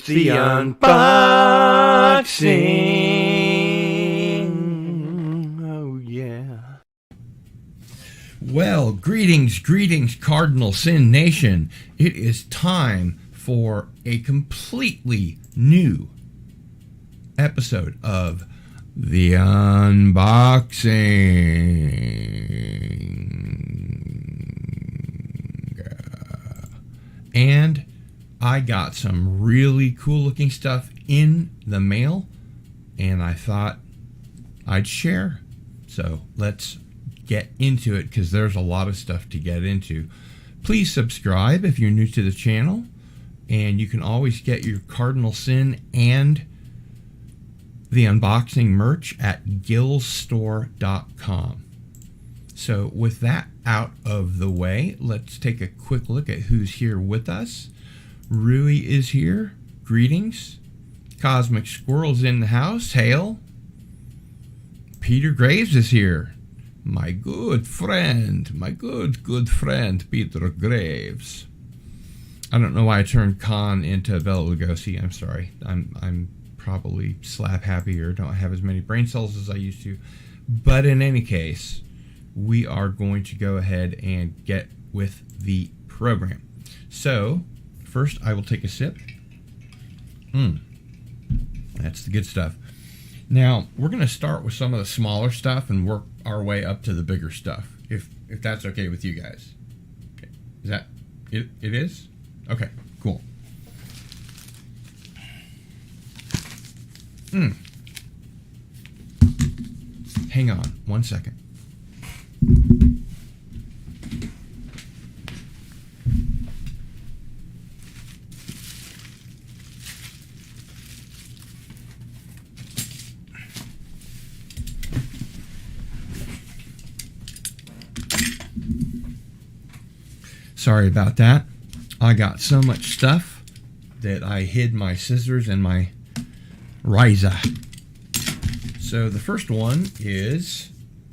It's the unboxing. Oh, yeah. Well, greetings, Cardinal Sin Nation. It is time for a completely new episode of the unboxing. And I got some really cool looking stuff in the mail, and I thought I'd share. So let's get into it, because there's a lot of stuff to get into. Please subscribe if you're new to the channel, and you can always get your Cardinal Sin and the unboxing merch at gillstore.com. So with that out of the way, let's take a quick look at who's here with us. Rui is here. Greetings. Cosmic Squirrel's in the house. Hail. Peter Graves is here. My good friend. My good friend, Peter Graves. I don't know why I turned Khan into Bela Lugosi. I'm sorry. I'm probably slap happy or don't have as many brain cells as I used to. But in any case, we are going to go ahead and get with the program. So, first I will take a sip. That's the good stuff. Now, we're going to start with some of the smaller stuff and work our way up to the bigger stuff, if that's okay with you guys. Okay. Is that it? It is? Okay, cool. Hang on one second. Sorry about that. I got so much stuff that I hid my scissors and my razor. So the first one is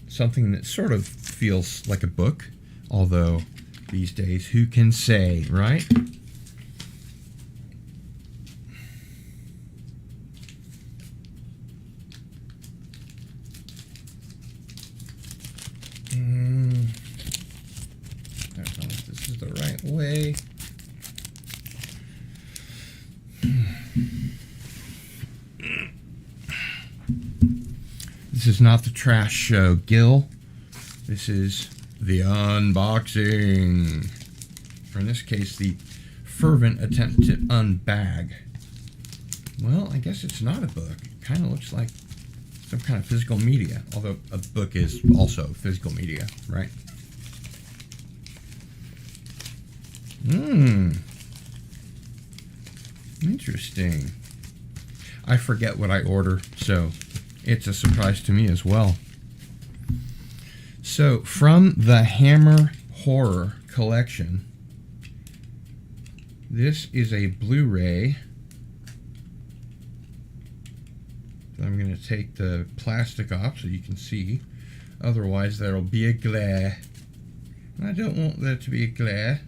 something that sort of feels like a book, although these days, who can say, right? I don't know if this is the right way. This is not the trash show, Gil. This is the unboxing. Or in this case, the fervent attempt to unbag. Well, I guess it's not a book. It kind of looks like some kind of physical media, although a book is also physical media, right? Interesting. I forget what I order, so it's a surprise to me as well. So, from the Hammer Horror Collection, this is a Blu-ray. So I'm going to take the plastic off so you can see. Otherwise, there will be a glare. And I don't want there to be a glare.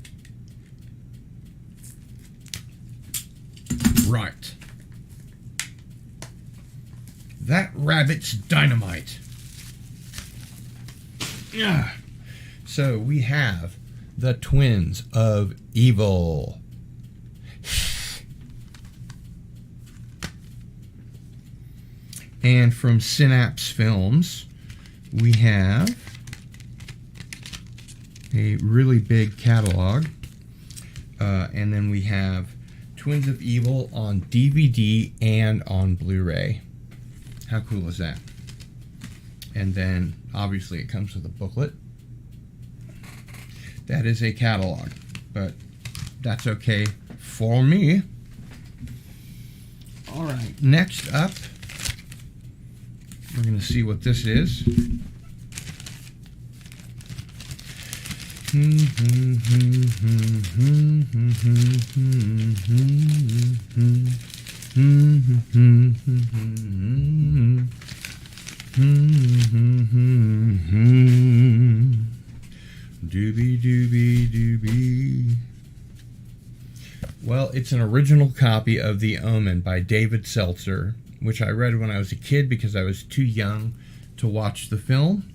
Right. That rabbit's dynamite. Yeah. So we have the Twins of Evil. And from Synapse Films, we have a really big catalog. And then we have Twins of Evil on DVD and on Blu-ray. How cool is that? And then, obviously, it comes with a booklet. That is a catalog, but that's okay for me. All right, next up, we're going to see what this is. Doobie doobie doobie. Well, it's an original copy of The Omen by David Seltzer, which I read when I was a kid because I was too young to watch the film.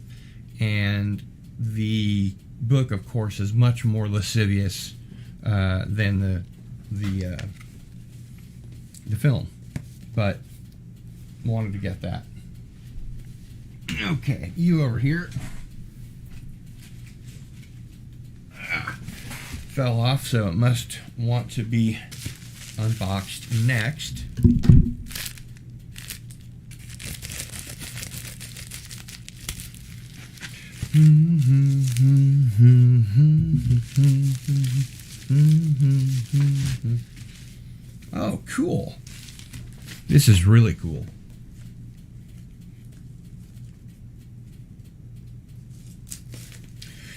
And the book, of course, is much more lascivious than the film. But wanted to get that. Okay, you over here. Fell off, so it must want to be unboxed next. Oh, cool. This is really cool.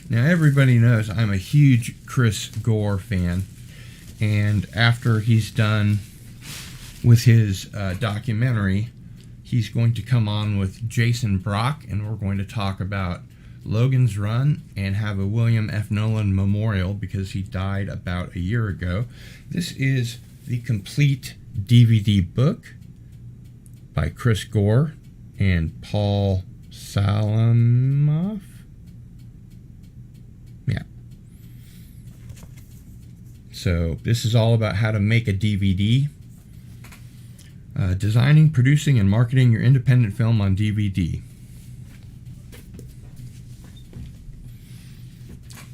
Now, everybody knows I'm a huge Chris Gore fan, and after he's done with his documentary, he's going to come on with Jason Brock, and we're going to talk about Logan's Run and have a William F. Nolan memorial because he died about a year ago. This is the complete DVD book by Chris Gore and Paul Salamoff. Yeah. So this is all about how to make a DVD. Designing, producing, and marketing your independent film on DVD.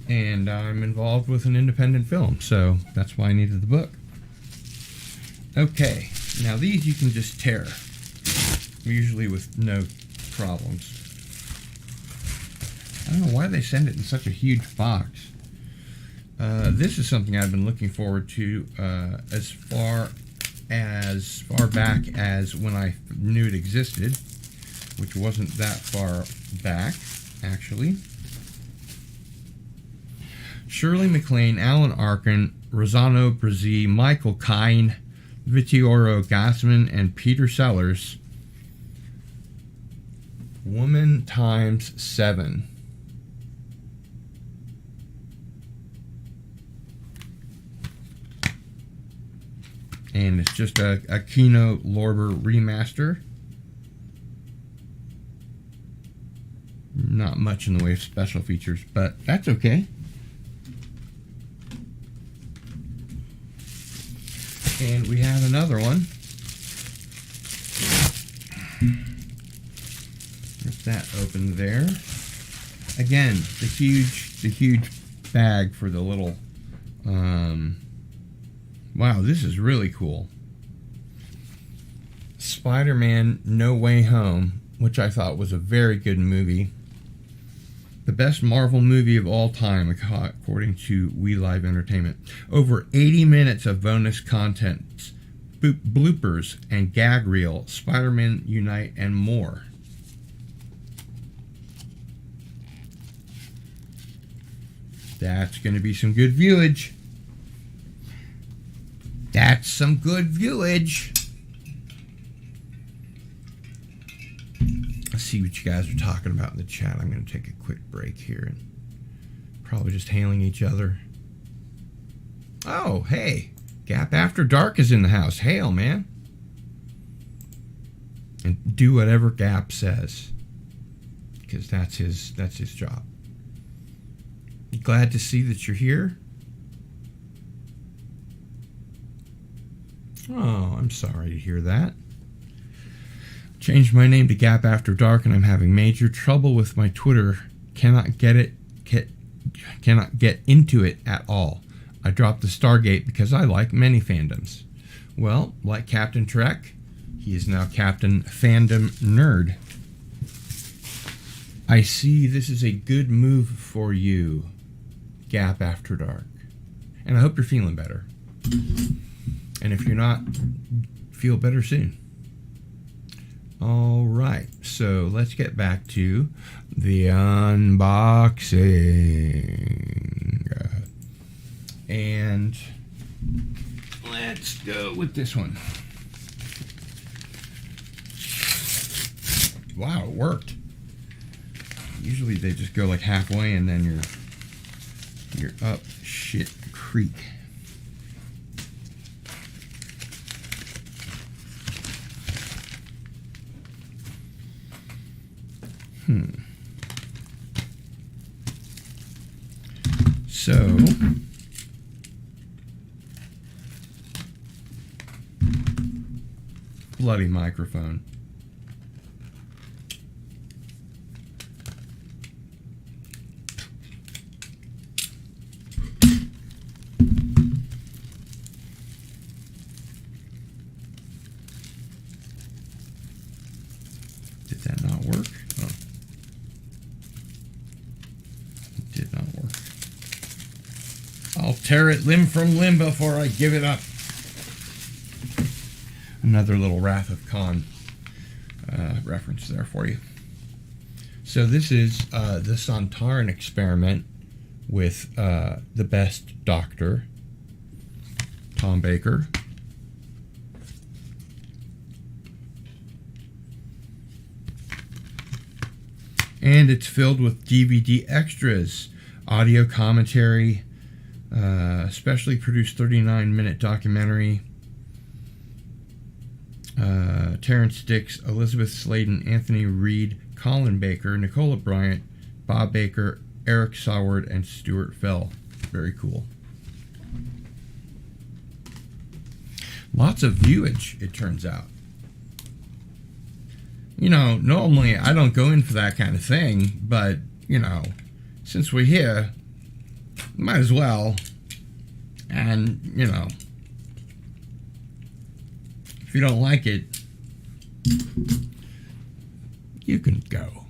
And I'm involved with an independent film, so that's why I needed the book. Okay, now these you can just tear, usually with no problems. I don't know why they send it in such a huge box. This is something I've been looking forward to as far back as when I knew it existed, which wasn't that far back, actually. Shirley MacLaine, Alan Arkin, Rossano Brazzi, Michael Caine, Vittorio Gassman, and Peter Sellers. Woman times 7. And it's just a Kino Lorber remaster. Not much in the way of special features, but that's okay. And we have another one. Get that open there. Again, the huge bag for the little. Wow, this is really cool. Spider-Man No Way Home, which I thought was a very good movie. The best Marvel movie of all time, according to We Live Entertainment. Over 80 minutes of bonus content, bloopers, and gag reel, Spider-Man Unite, and more. That's going to be some good viewage. That's some good viewage. Let's see what you guys are talking about in the chat. I'm going to take a quick break here and probably just hailing each other. Oh, hey. Gap After Dark is in the house. Hail, man. And do whatever Gap says, because that's his job. Glad to see that you're here. Oh, I'm sorry to hear that. Changed my name to Gap After Dark, and I'm having major trouble with my Twitter. Cannot get into it at all. I dropped the Stargate because I like many fandoms. Well, like Captain Trek, he is now Captain Fandom Nerd. I see this is a good move for you, Gap After Dark. And I hope you're feeling better. And if you're not, feel better soon. All right, so let's get back to the unboxing. And let's go with this one. Wow, it worked. Usually they just go like halfway and then you're up shit creek. So, bloody microphone. Did that not work? Oh. It did not work. I'll tear it limb from limb before I give it up. Another little Wrath of Khan reference there for you. So this is the Sontaran experiment with the best doctor, Tom Baker. And it's filled with DVD extras, audio commentary, specially produced 39-minute documentary, Terrence Dix, Elizabeth Sladen, Anthony Reed, Colin Baker, Nicola Bryant, Bob Baker, Eric Saward, and Stuart Fell. Very cool. Lots of viewage, it turns out. You know, normally I don't go in for that kind of thing, but, you know, since we're here, might as well. And, you know, if you don't like it, you can go.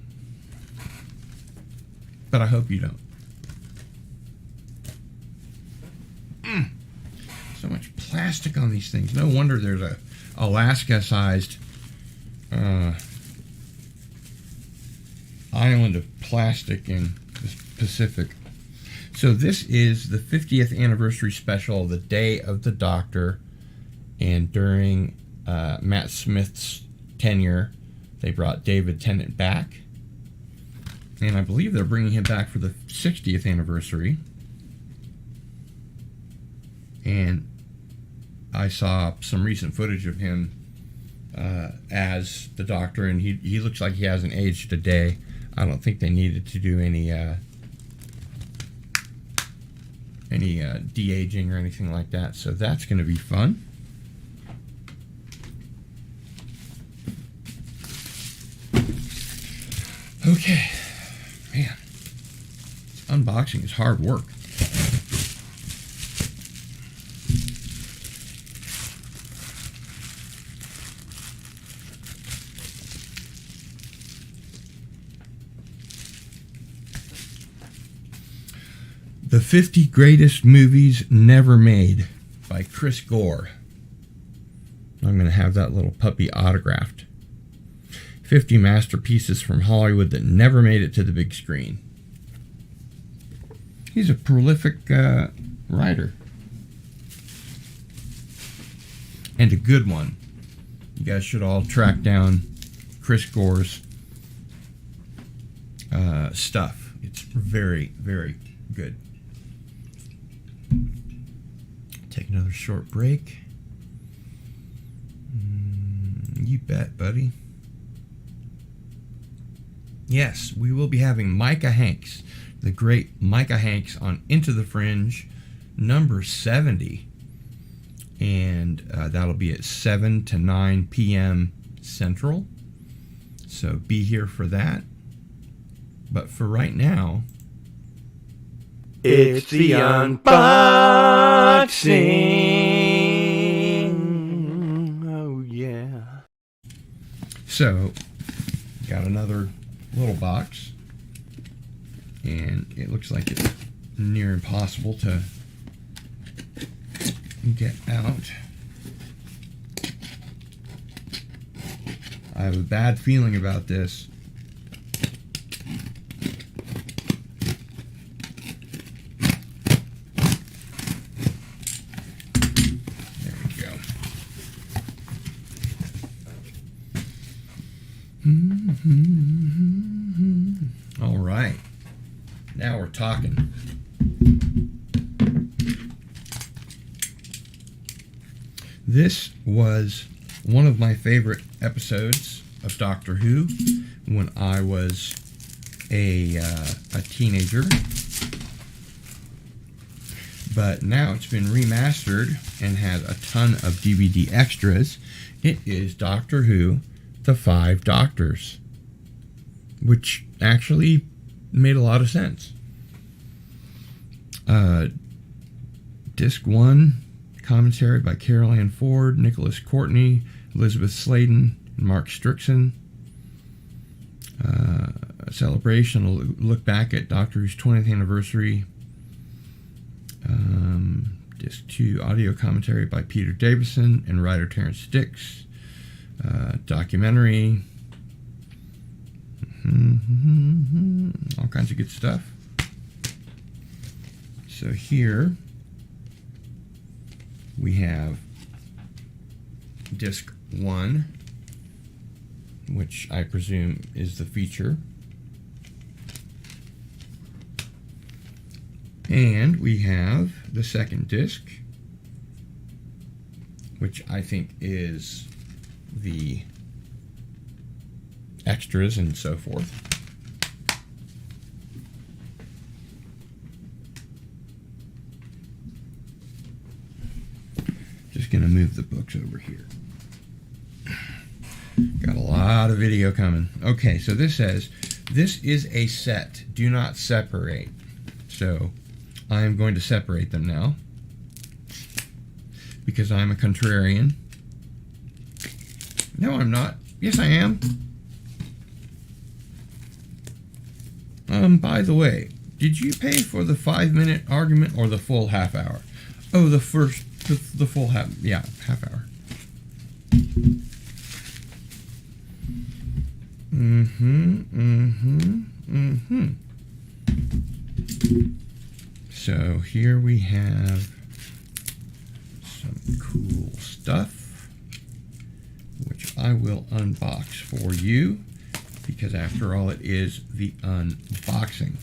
But I hope you don't. So much plastic on these things. No wonder there's a Alaska-sized island of plastic in the Pacific. So this is the 50th anniversary special, The Day of the Doctor, and during Matt Smith's tenure, they brought David Tennant back, and I believe they're bringing him back for the 60th anniversary. And I saw some recent footage of him as the Doctor, and he looks like he hasn't aged a day. I don't think they needed to do any de-aging or anything like that, so that's going to be fun. Okay, man, unboxing is hard work. The 50 Greatest Movies Never Made by Chris Gore. I'm going to have that little puppy autographed. 50 masterpieces from Hollywood that never made it to the big screen. He's a prolific writer. And a good one. You guys should all track down Chris Gore's stuff. It's very, very good. Take another short break. You bet, buddy. Yes, we will be having Micah Hanks, the great Micah Hanks, on Into the Fringe, number 70. And that'll be at 7 to 9 p.m. Central. So be here for that. But for right now, It's the unboxing. Oh, yeah. so got another little box. And it looks like it's near impossible to get out. I have a bad feeling about this. There we go. All right. Now we're talking. This was one of my favorite episodes of Doctor Who when I was a teenager, but now it's been remastered and has a ton of DVD extras. It is Doctor Who, The Five Doctors, which actually made a lot of sense. Disc 1, commentary by Carol Ann Ford, Nicholas Courtney, Elizabeth Sladen, and Mark Strickson. A celebration, a look back at Doctor Who's 20th anniversary. Disc 2, audio commentary by Peter Davison and writer Terrence Dix. Documentary. All kinds of good stuff. So here we have disc 1, which I presume is the feature. And we have the second disc, which I think is the extras and so forth. Just going to move the books over here. Got a lot of video coming. Okay, so this says, this is a set. Do not separate. So I am going to separate them now because I'm a contrarian. No, I'm not. Yes, I am. By the way, did you pay for the 5-minute argument or the full half hour? Oh, the full half hour. So here we have some cool stuff, which I will unbox for you, because after all, it is the unboxing.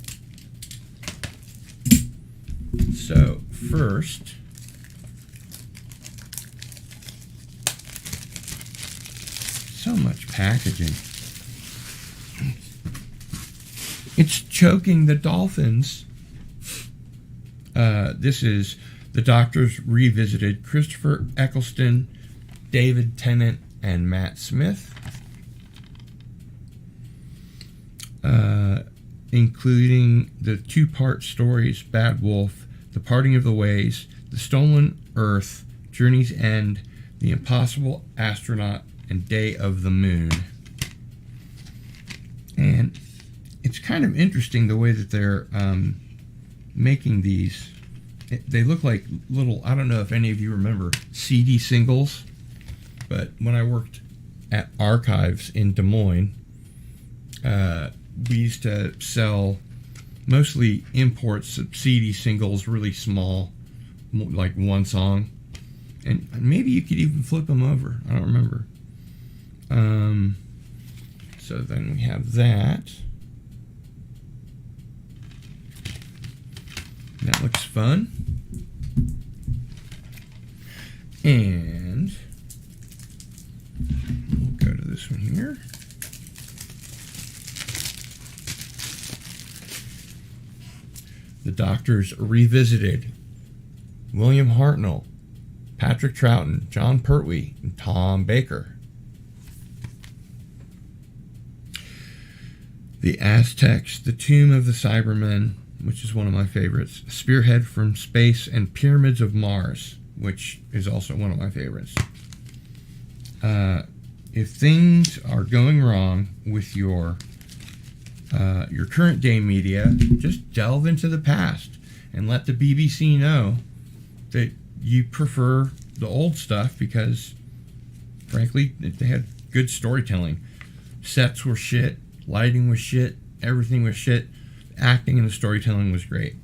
So first, so much packaging. It's choking the dolphins. This is the Doctors Revisited, Christopher Eccleston, David Tennant, and Matt Smith. Including the 2-part stories, Bad Wolf, The Parting of the Ways, The Stolen Earth, Journey's End, The Impossible Astronaut, and Day of the Moon. And it's kind of interesting the way that they're making these. They look like little, I don't know if any of you remember CD singles, but when I worked at Archives in Des Moines, we used to sell mostly imports of CD singles, really small, like one song. And maybe you could even flip them over. I don't remember. So then we have that. That looks fun. And we'll go to this one here. The Doctors Revisited. William Hartnell, Patrick Troughton, John Pertwee, and Tom Baker. The Aztecs, The Tomb of the Cybermen, which is one of my favorites. Spearhead from Space, and Pyramids of Mars, which is also one of my favorites. If things are going wrong with your current day media, just delve into the past and let the BBC know that you prefer the old stuff because, frankly, they had good storytelling. Sets were shit, lighting was shit, everything was shit. Acting and the storytelling was great.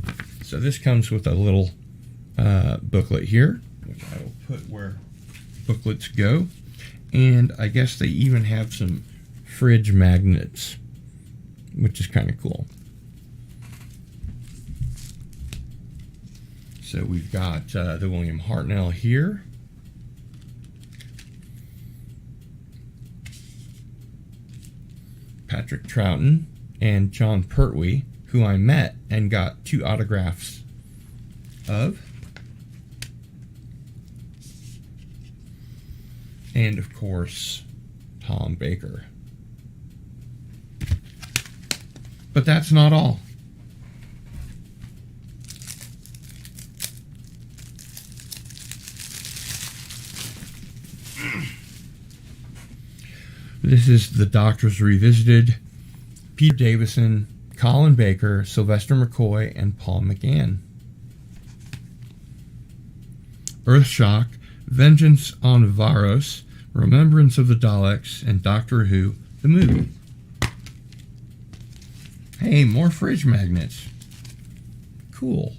So this comes with a little booklet here, which I will put where booklets go. And I guess they even have some fridge magnets, which is kind of cool. So we've got the William Hartnell here. Patrick Troughton, and John Pertwee, who I met and got 2 autographs of. And of course, Tom Baker. But that's not all. This is the Doctors Revisited. Peter Davison, Colin Baker, Sylvester McCoy, and Paul McGann. Earthshock, Vengeance on Varos, Remembrance of the Daleks, and Doctor Who, the movie. Hey, more fridge magnets. Cool.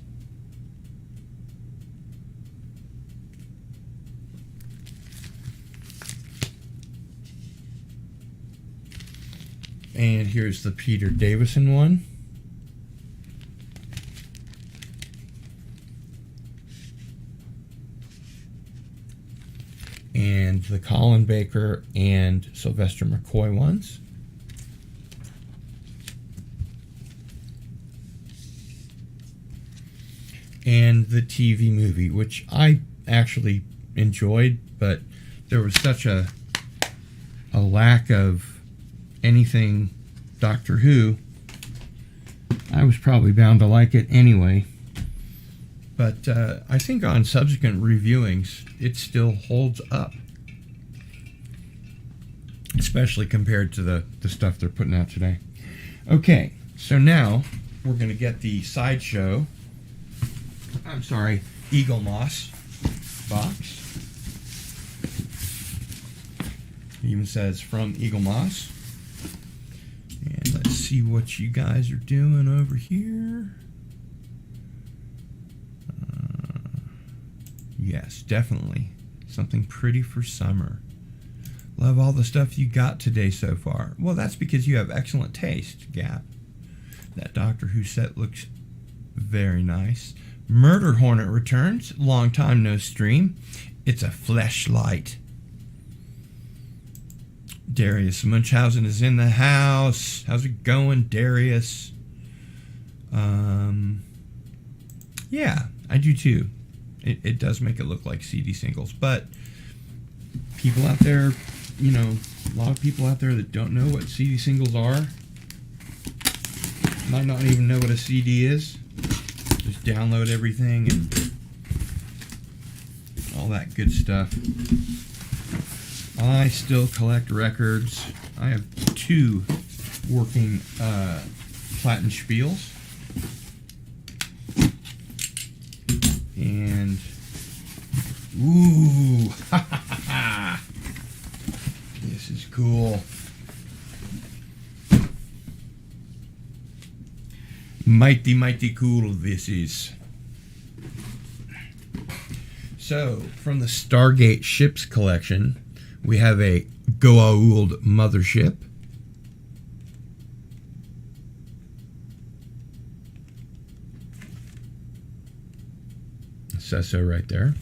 And here's the Peter Davison one. And the Colin Baker and Sylvester McCoy ones. And the TV movie, which I actually enjoyed, but there was such a lack of anything Doctor Who, I was probably bound to like it anyway. But I think on subsequent reviewings, it still holds up. Especially compared to the stuff they're putting out today. Okay, so now we're going to get the Sideshow, Eagle Moss box. It even says from Eagle Moss. And let's see what you guys are doing over here. Yes, definitely. Something pretty for summer. Love all the stuff you got today so far. Well, that's because you have excellent taste, Gap. That Doctor Who set looks very nice. Murder Hornet returns. Long time no stream. It's a fleshlight. Darius Munchausen is in the house. How's it going, Darius? Yeah, I do too. It does make it look like CD singles, but people out there, you know, a lot of people out there that don't know what CD singles are, might not even know what a CD is. Just download everything and all that good stuff. I still collect records. I have 2 working Plattenspiels. And ooh, this is cool. Mighty, mighty cool this is. So, from the Stargate Ships collection, we have a Goa'uld mothership. It says so right there.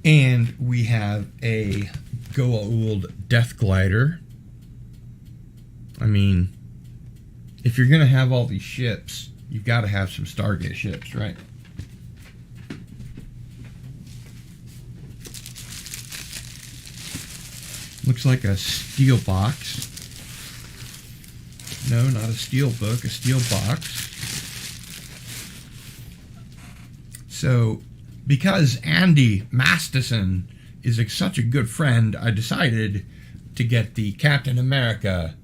And we have a Goa'uld Death Glider. I mean, if you're going to have all these ships, you've got to have some Stargate ships, right? Looks like a steel box. No, not a steel book, a steel box. So, because Andy Masterson is such a good friend, I decided to get the Captain America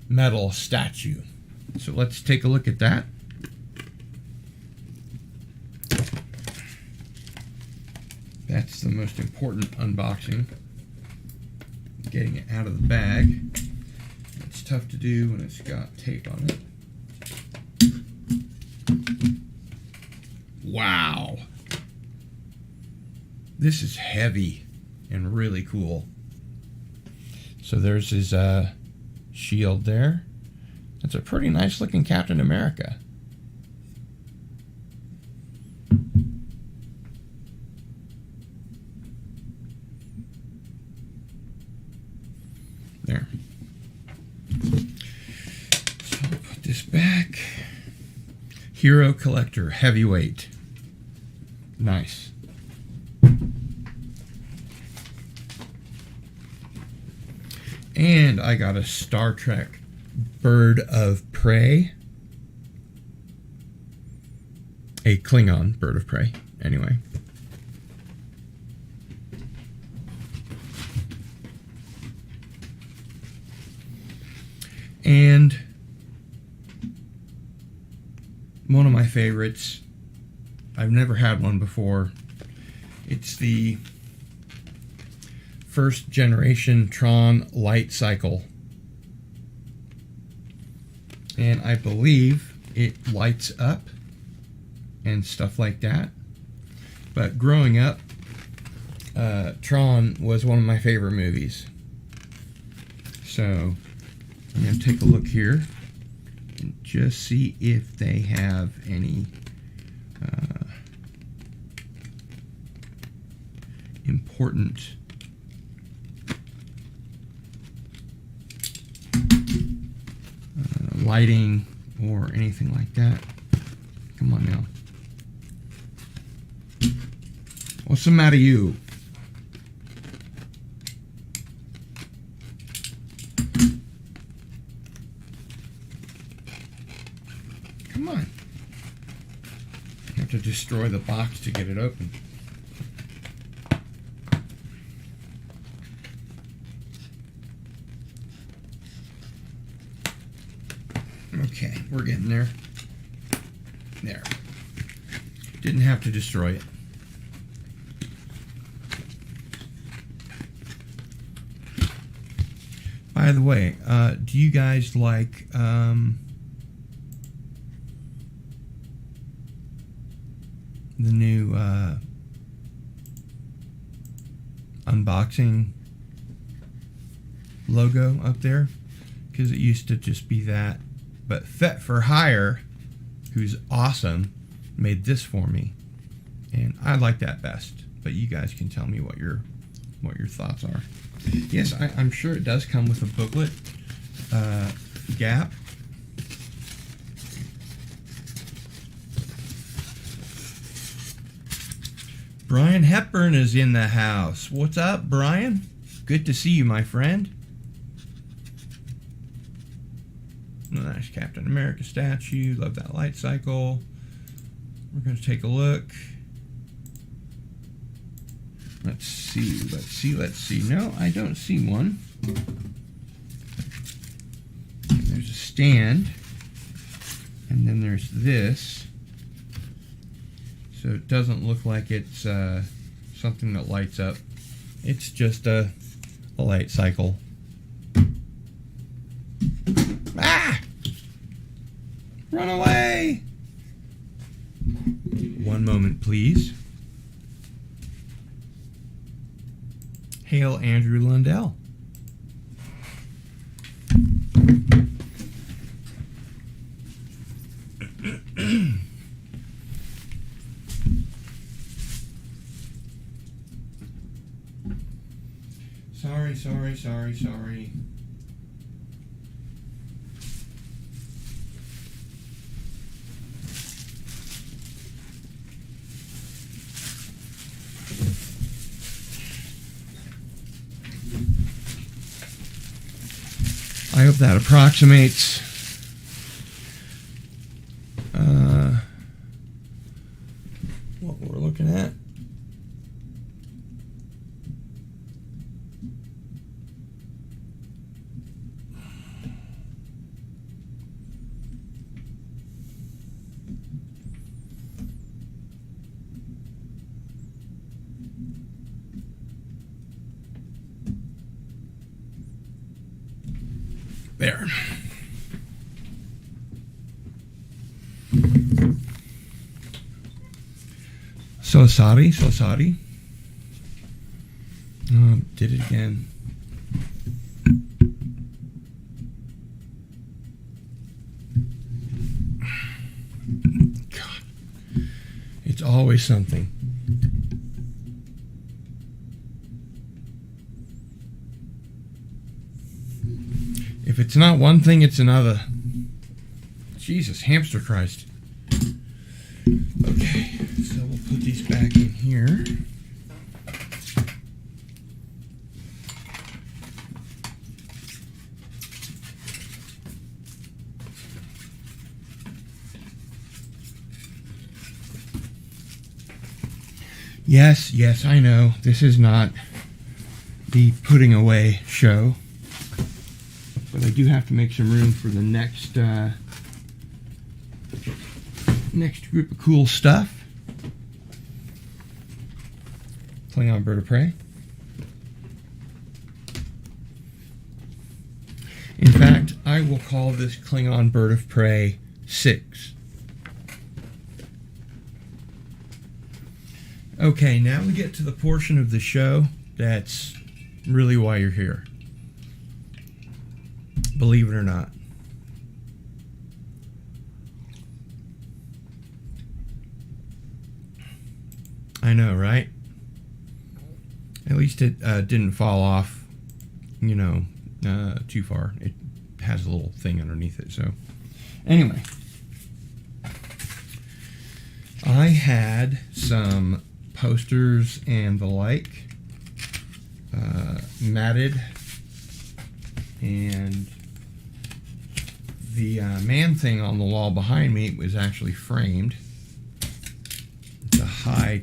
metal statue. So let's take a look at that. That's the most important unboxing. Getting it out of the bag. It's tough to do when it's got tape on it. Wow. This is heavy and really cool. So there's his shield there. That's a pretty nice looking Captain America. back. Hero Collector Heavyweight. Nice. And I got a Star Trek Bird of Prey. A Klingon Bird of Prey, anyway. And one of my favorites, I've never had one before. It's the first generation Tron light cycle. And I believe it lights up and stuff like that. But growing up, Tron was one of my favorite movies. So I'm going to take a look here and just see if they have any important lighting or anything like that. Come on now. What's the matter, you? Come on. You have to destroy the box to get it open. Okay, we're getting there. There. Didn't have to destroy it. By the way, do you guys like the new unboxing logo up there? Because it used to just be that. But Fet for Hire, who's awesome, made this for me, and I like that best. But you guys can tell me what your thoughts are. Yes, I'm sure it does come with a booklet gap. Brian Hepburn is in the house. What's up, Brian? Good to see you, my friend. Nice Captain America statue. Love that light cycle. We're going to take a look. Let's see. No, I don't see one. There's a stand. And then there's this. So it doesn't look like it's something that lights up. It's just a light cycle. Ah! Run away! One moment, please. Hail Andrew Lundell. Sorry. I hope that approximates what we're looking at. There. So sorry. Did it again. God. It's always something. If it's not one thing, it's another. It's Jesus, hamster Christ. Okay, so we'll put these back in here. Yes, I know. This is not the putting away show. But I do have to make some room for the next next group of cool stuff. Klingon bird of prey. In fact, I will call this Klingon bird of prey 6. Okay, now we get to the portion of the show that's really why you're here. Believe it or not. I know, right? At least it didn't fall off, too far. It has a little thing underneath it, so. Anyway. I had some posters and the like matted, and the man thing on the wall behind me was actually framed. It's a high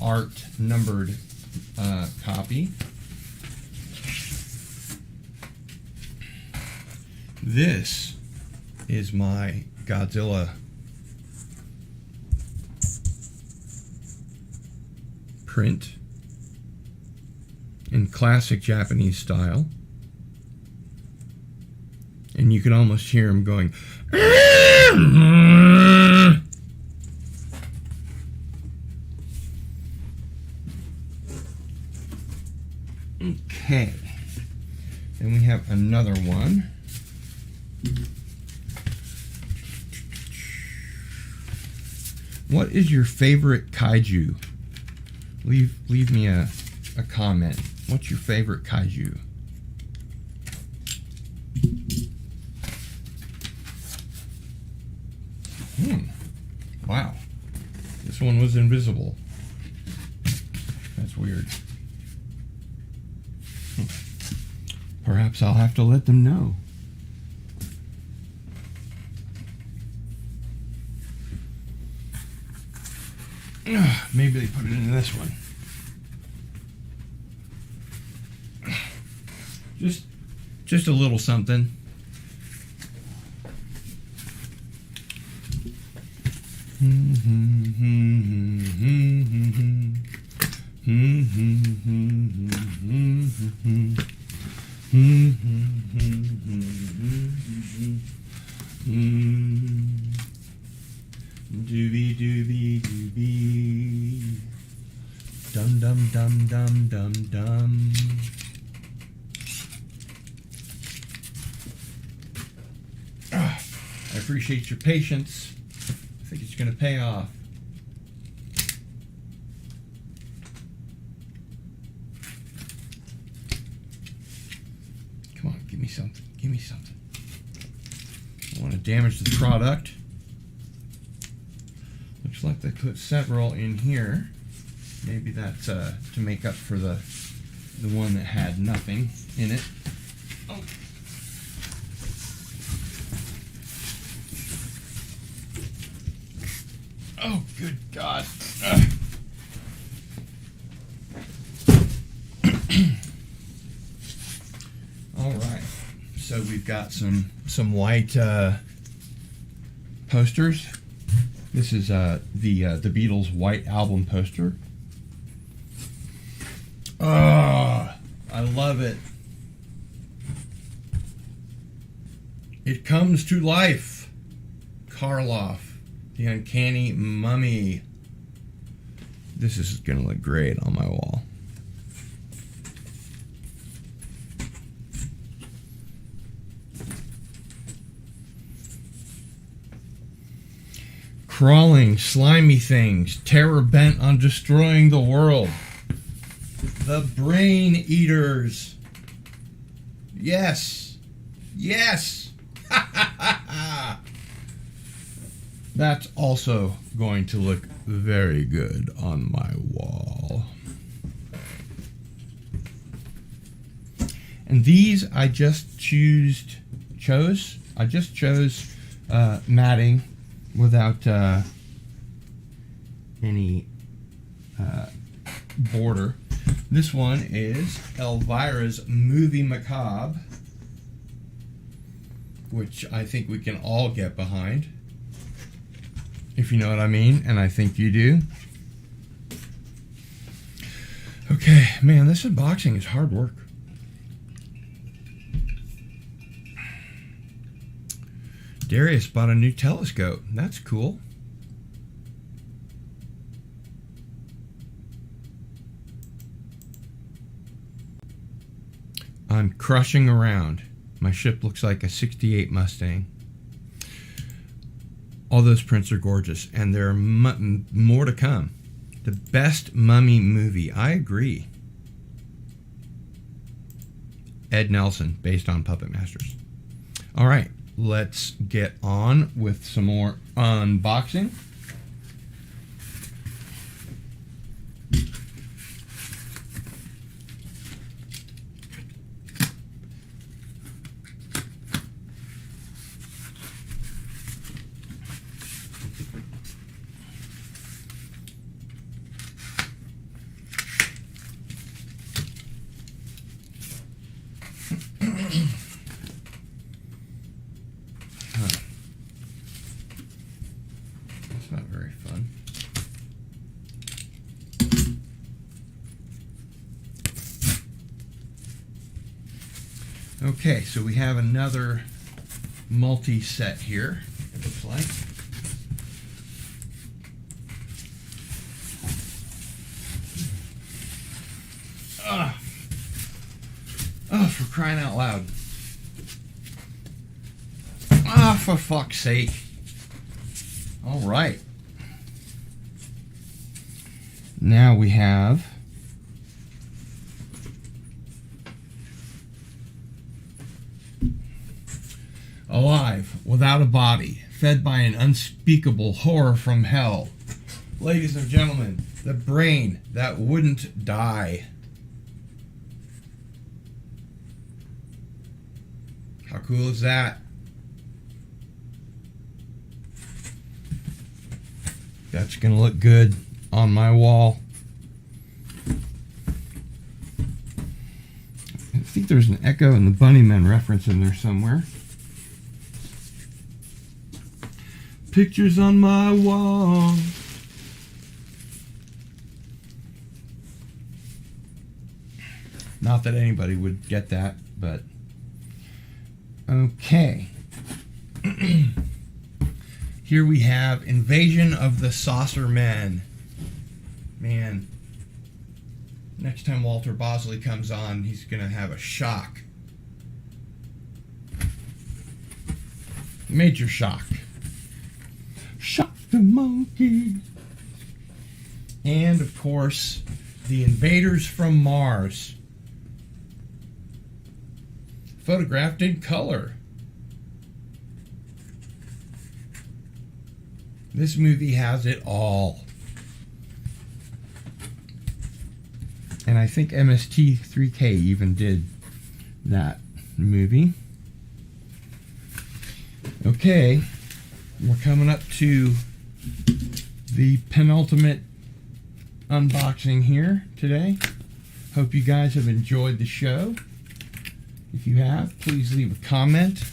art numbered copy. This is my Godzilla print in classic Japanese style, and you can almost hear him going. Okay, then we have another one. What is your favorite kaiju? Leave me a comment. What's your favorite kaiju? Wow. This one was invisible. That's weird. Perhaps I'll have to let them know. Maybe they put it in this one. Just a little something. Doobie doobie doobie. Dum dum dum dum dum dum. I appreciate your patience. I think it's going to pay off. Come on, give me something. Give me something. I don't want to damage the product. Looks like they put several in here. Maybe that's to make up for the one that had nothing in it. Oh. Oh, good God. All right. So we've got some white posters. This is the Beatles' White Album poster. Oh, I love it. It comes to life. Karloff, the Uncanny Mummy. This is going to look great on my wall. Crawling, slimy things, terror bent on destroying the world. The Brain Eaters. Yes. Yes. That's also going to look very good on my wall. And these I just chose matting without any border. This one is Elvira's Movie Macabre, which I think we can all get behind, if you know what I mean, and I think you do. Okay, man, this unboxing is hard work. Darius bought a new telescope. That's cool. I'm crushing around. My ship looks like a 68 Mustang. All those prints are gorgeous, and there are more to come. The best mummy movie. I agree. Ed Nelson, based on Puppet Masters. All right. Let's get on with some more unboxing. Not very fun. Okay, so we have another multi-set here, it looks like. Oh, for crying out loud. Ah, for fuck's sake. All right. Now we have alive, without a body, fed by an unspeakable horror from hell. Ladies and gentlemen, the brain that wouldn't die. How cool is that? That's going to look good on my wall. I think there's an Echo and the Bunnymen reference in there somewhere. Pictures on my wall. Not that anybody would get that, but okay. Here we have Invasion of the Saucer Men. Man, next time Walter Bosley comes on, he's going to have a shock. Major shock. Shock the monkey. And, of course, the Invaders from Mars. Photographed in color. This movie has it all. And I think MST3K even did that movie. Okay, we're coming up to the penultimate unboxing here today. Hope you guys have enjoyed the show. If you have, please leave a comment.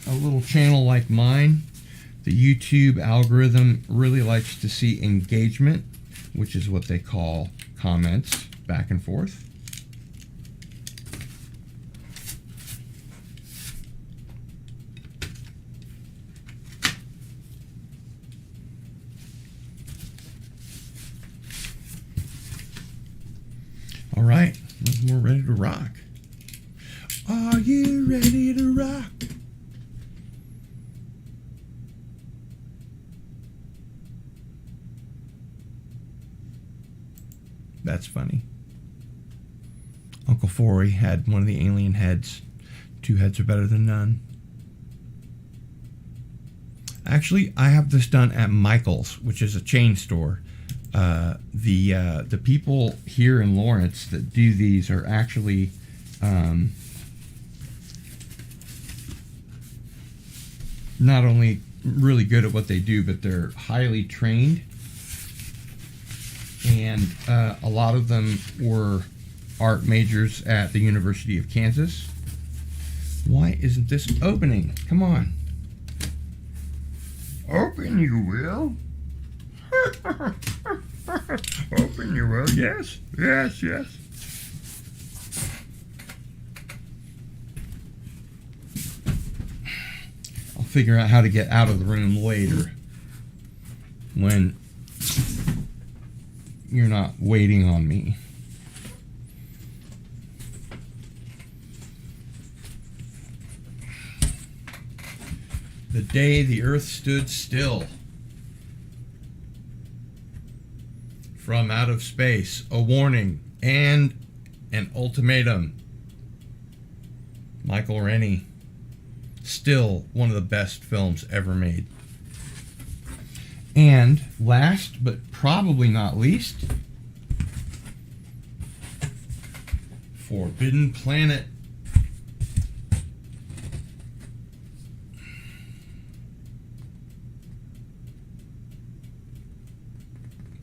A little channel like mine, the YouTube algorithm really likes to see engagement, which is what they call comments back and forth. All right, we're ready to rock. Are you ready to rock? That's funny. Uncle Forey had one of the alien heads Two heads are better than none. Actually, I have this done at Michael's, which is a chain store. The people here in Lawrence that do these are actually not only really good at what they do, but they're highly trained. And a lot of them were art majors at the University of Kansas. Why isn't this opening? Come on. Open, you will. Open, you will. Yes, yes, yes. I'll figure out how to get out of the room later when you're not waiting on me. The day the earth stood still. From Out of Space, a warning and an ultimatum. Michael Rennie. Still one of the best films ever made. And last but probably not least, Forbidden Planet.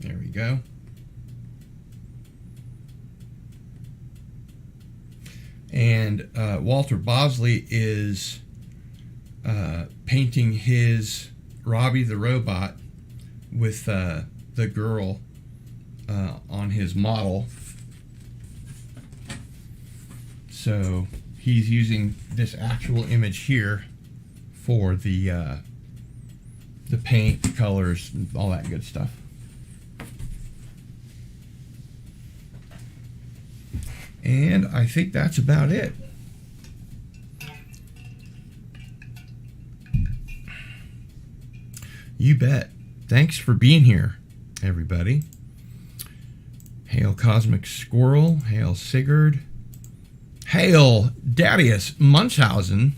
There we go. And Walter Bosley is painting his Robbie the Robot with the girl on his model. So he's using this actual image here for the paint, colors, all that good stuff. And I think that's about it. You bet. Thanks for being here, everybody. Hail Cosmic Squirrel. Hail Sigurd. Hail Darius Munchausen.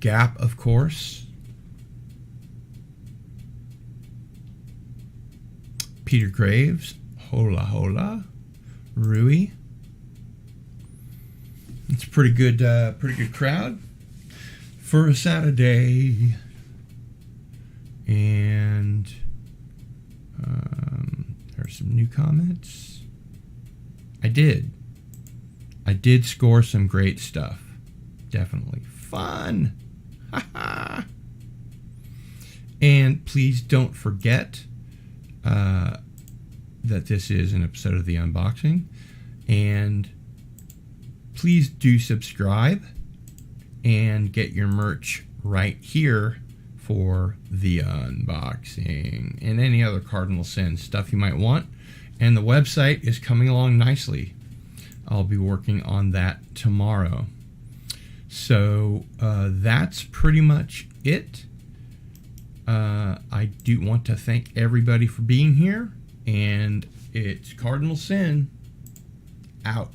Gap, of course. Peter Graves, hola hola, Rui. It's a pretty good crowd for a Saturday. And there's some new comments. I did score some great stuff. Definitely fun. And please don't forget that this is an episode of the unboxing, and please do subscribe and get your merch right here for the unboxing and any other Cardinal Sin stuff you might want. And the website is coming along nicely. I'll be working on that tomorrow. So that's pretty much it. I do want to thank everybody for being here, and it's Cardinal Sin out.